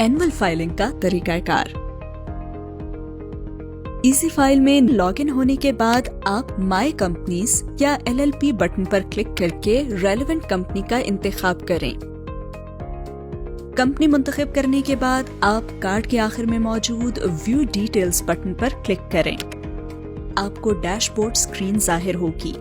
Annual filing का तरीकाकार। Easy file में लॉगिन होने के बाद आप माय कंपनीज या LLP बटन पर क्लिक करके रेलेवेंट कंपनी का इंतखाब करें। कंपनी मुंतखब करने के बाद आप कार्ड के आखिर में मौजूद व्यू डिटेल्स बटन पर क्लिक करें। आपको डैशबोर्ड स्क्रीन जाहिर होगी।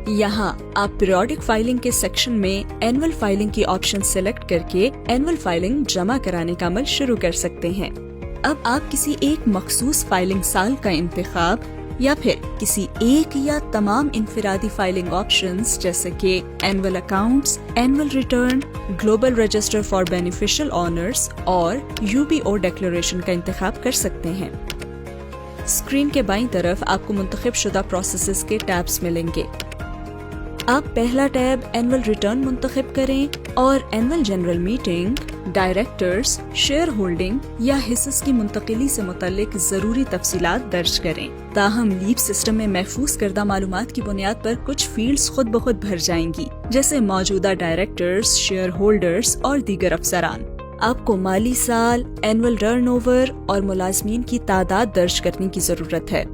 यहाँ आप पीरियोडिक फाइलिंग के सेक्शन में एनुअल फाइलिंग की ऑप्शन सिलेक्ट करके एनुअल फाइलिंग जमा कराने का अमल शुरू कर सकते हैं। अब आप किसी एक मखसूस फाइलिंग साल का इंतखाब या फिर किसी एक या तमाम इनफिरादी फाइलिंग ऑप्शंस जैसे कि annual accounts, annual return, global register for beneficial honours और UBO डिक्लेरेशन का इंतखाब कर सकते हैं। स्क्रीन के बाईं तरफ आपको मुंतखब शुदा प्रोसेसेस के टैब्स मिलेंगे। आप पहला टैब एनुअल रिटर्न मुंतखब करें और annual general meeting, directors, share holding या हिस्सेस की मुंतकिली से मुतल्लिक जरूरी तफसीलात दर्ज करें। ताहम लीप सिस्टम में महफूज करदा मालूमात की बुनियाद पर कुछ फील्ड्स खुद ब खुद भर जाएंगी, जैसे मौजूदा डायरेक्टर्स, शेयर होल्डर्स और दीगर अफसरान। आपको माली साल, एनुअल टर्नओवर और मुलाजमीन की तादाद दर्ज करने की जरूरत है।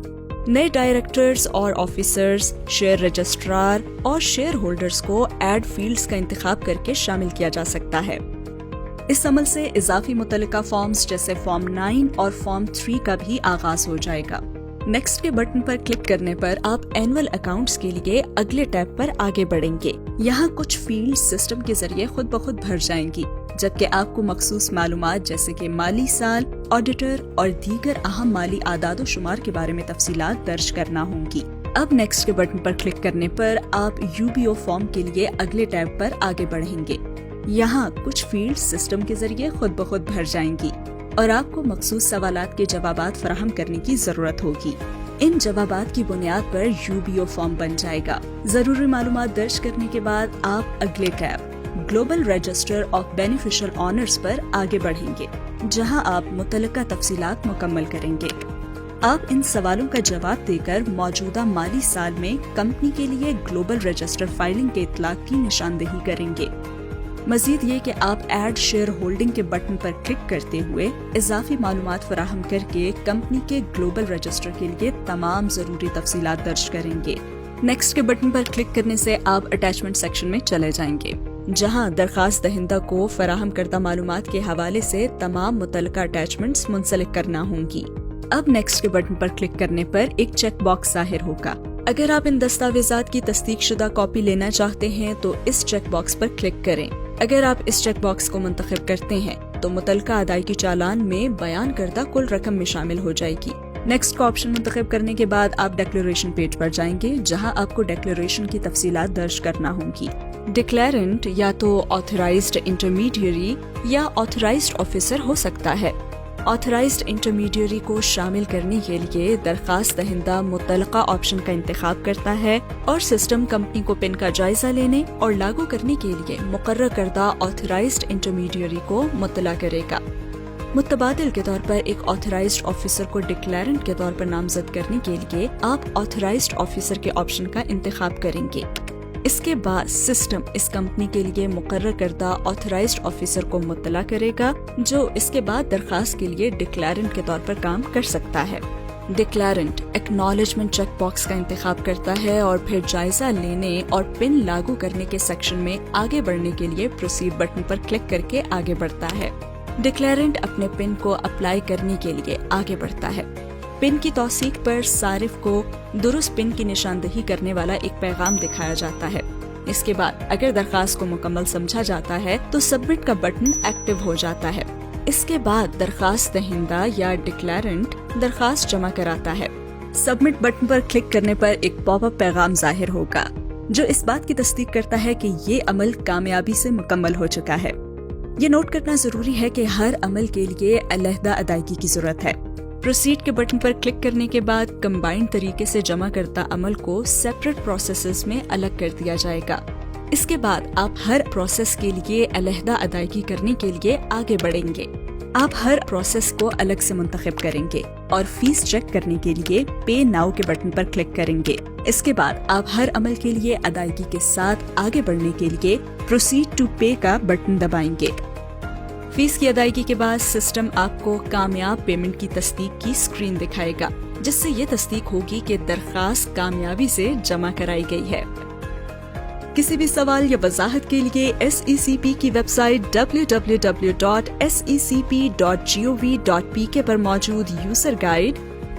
नए डायरेक्टर्स और ऑफिसर्स, शेयर रजिस्ट्रार और शेयर होल्डर्स को ऐड फील्ड्स का इंतखाब करके शामिल किया जा सकता है। इस अमल से इजाफी मुतल्लिका फॉर्म्स जैसे फॉर्म 9 और फॉर्म 3 का भी आगाज हो जाएगा। नेक्स्ट के बटन पर क्लिक करने पर आप एनुअल अकाउंट्स के लिए अगले टैब पर आगे बढ़ेंगे। यहाँ कुछ फील्ड सिस्टम के जरिए खुद ब खुद भर जाएंगी, जबकि आपको मखसूस मालूमात जैसे कि माली साल, ऑडिटर और दीगर अहम माली आदाद व शुमार के बारे में तफसीलात दर्ज करना होंगी। अब नेक्स्ट के बटन पर क्लिक करने पर आप UBO फॉर्म के लिए अगले टैब पर आगे बढ़ेंगे। यहाँ कुछ फील्ड सिस्टम के जरिए खुद ब खुद भर जाएंगी और आपको मखसूस सवालात के जवाबात फराहम करने की जरूरत होगी। इन जवाबात की बुनियाद पर UBO फॉर्म बन जाएगा। जरूरी मालूमात दर्ज करने के बाद आप अगले tab global register of beneficial honours पर आगे बढ़ेंगे, जहां आप मुतल्लिका तफसीलात मुकम्मल करेंगे। आप इन सवालों का जवाब देकर मौजूदा माली साल में कंपनी के लिए ग्लोबल रजिस्टर फाइलिंग के इतलाक की निशानदेही करेंगे। मजीद ये कि आप ऐड शेयर होल्डिंग के बटन पर क्लिक करते हुए इजाफी मालूमात फराहम करके कंपनी के ग्लोबल रजिस्टर के लिए तमाम जरूरी तफसीलात दर्ज करेंगे। नेक्स्ट के बटन पर क्लिक करने से आप अटैचमेंट सेक्शन में चले जाएंगे, जहां दरखास्त दहिंदा को फराहम करदा मालूमात के हवाले से तमाम मुतल्लिका अटैचमेंट्स मुंसलिक करना होंगी। अब नेक्स्ट के बटन पर क्लिक करने पर एक चेक बॉक्स जाहिर होगा। अगर आप इन दस्तावेजात की तस्दीक शुदा कॉपी लेना चाहते हैं तो इस चेक बॉक्स पर क्लिक करें। अगर आप इस चेक बॉक्स को मुंतखब करते हैं तो मुतल्लिका अदायगी चालान में बयान करदा कुल रकम में शामिल हो जाएगी। नेक्स्ट का ऑप्शन मुंतखब करने के बाद आप डिक्लेरेशन पेज पर जाएंगे, जहां आपको डिक्लेरेशन की तफसीलात दर्ज करना होंगी। डिक्लेरेंट या तो ऑथराइज्ड इंटरमीडियरी या ऑथराइज्ड ऑफिसर हो सकता है। ऑथराइज्ड इंटरमीडियरी को शामिल करने के लिए दरखास्त दहिंदा मुतल्लिका ऑप्शन का इंतखाब करता है और सिस्टम कंपनी को पिन का जायजा लेने और लागू करने के लिए मुकर्रर करदा ऑथराइज्ड इंटरमीडियरी को मुत्तला करेगा। मुतबादिल के तौर पर एक ऑथराइज्ड ऑफिसर को डिक्लेरेंट के तौर पर नामजद करने के लिए आप ऑथराइज्ड ऑफिसर के ऑप्शन का इंतखाब करेंगे। इसके बाद सिस्टम इस कंपनी के लिए मुकर्रर करदा ऑथराइज्ड ऑफिसर को मुत्तला करेगा, जो इसके बाद दरखास्त के लिए डिक्लेरेंट के तौर पर काम कर सकता है। डिक्लेरेंट एक्नॉलेजमेंट चेक बॉक्स का इंतखाब करता है और फिर जायजा लेने और पिन लागू करने के सेक्शन में आगे बढ़ने के लिए प्रोसीड बटन पर क्लिक करके आगे बढ़ता है। डिक्लेरेंट अपने पिन को अप्लाई करने के लिए आगे बढ़ता है। पिन की तौसीक पर सारिफ को दुरुस्त पिन की निशानदेही करने वाला एक पैगाम दिखाया जाता है। इसके बाद अगर दरखास्त को मुकम्मल समझा जाता है तो सबमिट का बटन एक्टिव हो जाता है। इसके बाद दरखास्त दहिंदा या डिक्लेरेंट दरखास्त जमा कराता है। सबमिट बटन पर क्लिक करने पर एक पॉपअप पैगाम जाहिर होगा, जो इस बात की तस्दीक करता है कि ये अमल कामयाबी से मुकम्मल हो चुका है। ये नोट करना जरूरी है कि हर अमल के लिए अलहदा अदायगी की जरूरत है। प्रोसीड के बटन पर क्लिक करने के बाद कंबाइंड तरीके से जमा करता अमल को सेपरेट प्रोसेसेस में अलग कर दिया जाएगा। इसके बाद आप हर प्रोसेस के लिए अलहदा अदायगी करने के लिए आगे बढ़ेंगे। आप हर प्रोसेस को अलग से मुंतखब करेंगे और फीस चेक करने के लिए पे नाउ के बटन पर क्लिक करेंगे। इसके बाद आप हर अमल के लिए अदायगी के साथ आगे बढ़ने के लिए प्रोसीड टू पे का बटन दबाएंगे। फीस की अदायगी के बाद सिस्टम आपको कामयाब पेमेंट की तस्दीक की स्क्रीन दिखाएगा, जिससे ये तस्दीक होगी कि दरख्वास्त कामयाबी से जमा कराई गई है। किसी भी सवाल या वजाहत के लिए SECP की वेबसाइट www.secp.gov.pk पर मौजूद यूजर गाइड,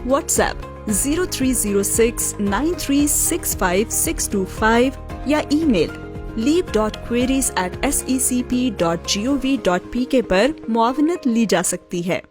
व्हाट्सएप 0306936565 या ईमेल leap.queries@secp.gov.pk पर मुआवनत ली जा सकती है।